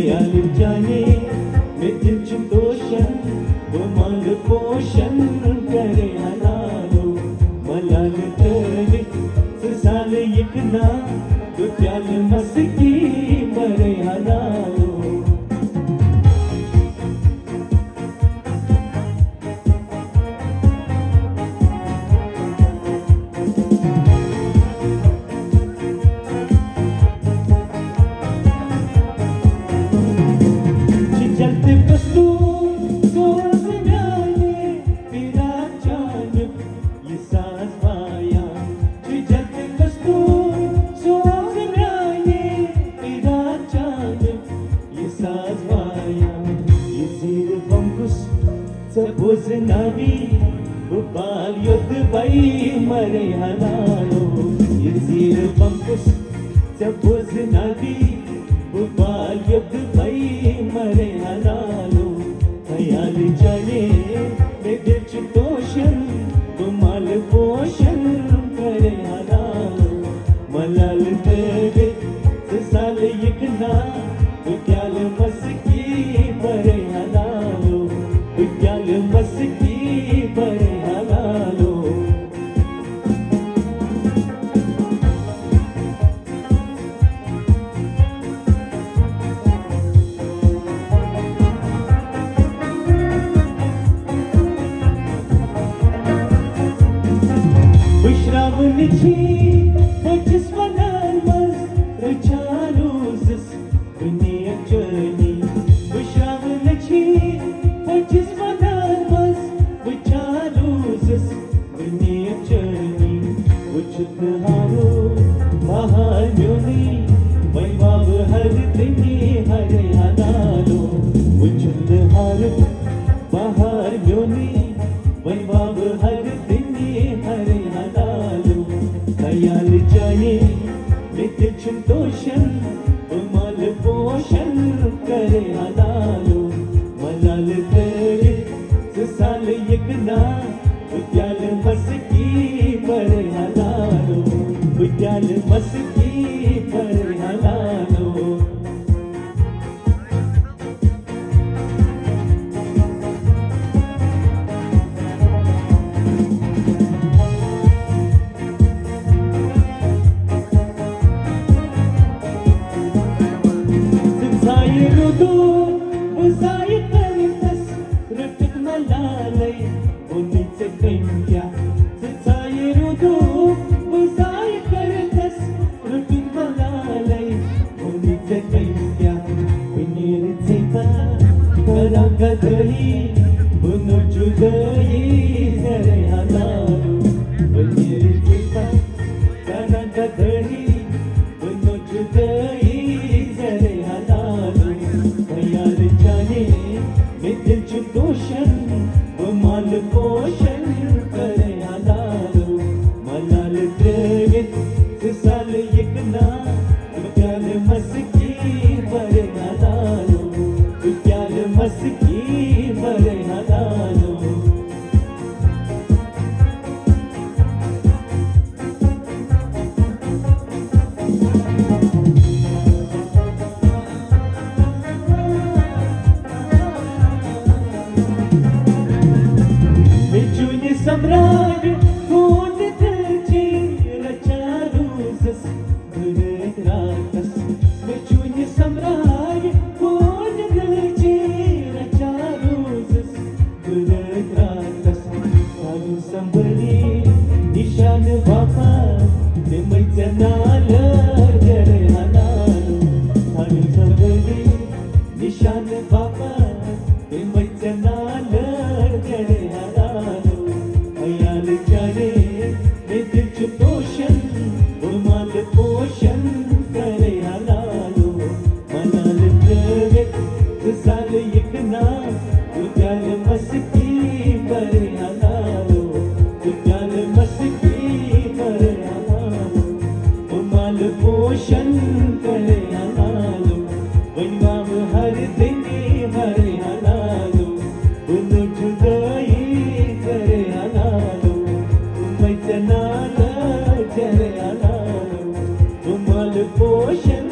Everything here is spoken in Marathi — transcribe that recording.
खयाल जाने में दिल दोषन वो मांग पोषण करे हलालो मलाल करे साल यकना तो प्याल मस्की मरे हलालो चलते पस्तू सोच म्याने तेरा चानक ये साज पाया चलते पस्तू सोच म्याने तेरा चानक ये साज पाया ये जीर बंकुस सबुज नावी बाल युद्ध बाई मरे हलालो ये जीर बंकुस सबुज नावी बाल युद्ध बाई मरे हलालो खयाल चले में दिल दोषन तो माल पोषण करे हलालो मलाल तेरे साल यकना तो प्याल मस्की मरे हलालो प्याल मस्की मरे हलालो श्रावणची पचीस वनांमज रचालूस दुनियाचनी श्रावणची पचीस वनांमज रचालूस दुनियाचनी उचित हारो महान्योनी वैवाव हर दिनी हरे हलालो उचित हारो महान्योनी वैवाव हर दिनी हरे हलालो खयाल जाने में दिल दोषन माल पोषण करे हलालो मलाल तेरे साल यकना प्याल मस्की मरे हलालो प्याल मस्की मरे हलालो रुदो बुजाई करतस रटक मलालय उन्नीचे कैंक्या सिचाई रुदो बुजाई करतस रटक मलालय उन्नीचे कैंक्या पिनीर चेता करा कदली बुनो जुदाई जरे हलालो पिनीर चेता करा कदली बुनो जुदाई जरे हलालो खयाल जाने में दिल दोषन वो माल पोषण करे हलालो मलाल तेरे साल यकना प्याल मस्की मरे हलालो प्याल मस्की मरे हलालो सम्राट कोण दिलची रचारूस भरत रातस मचून सम्राट कोण दिलची रचारूस भरत रातस कालू संभली निशान बापा ते मैचनाल जरे हलालो कालू संभली निशान बापा ते मैचनाल जरे हलालो खयाल जाने में दिल दोषन वो माल पोषण करे हलालो मलाल तेरे साल यकना तो प्याल मस्की मरे हलालो प्याल मस्की मरे हलालो वो माल पोषण करे हलालो वैवाव हर दिन हरे हलालो बुनो जुदाई करे हलालो मैचनाल जरे हलालो माल पोषण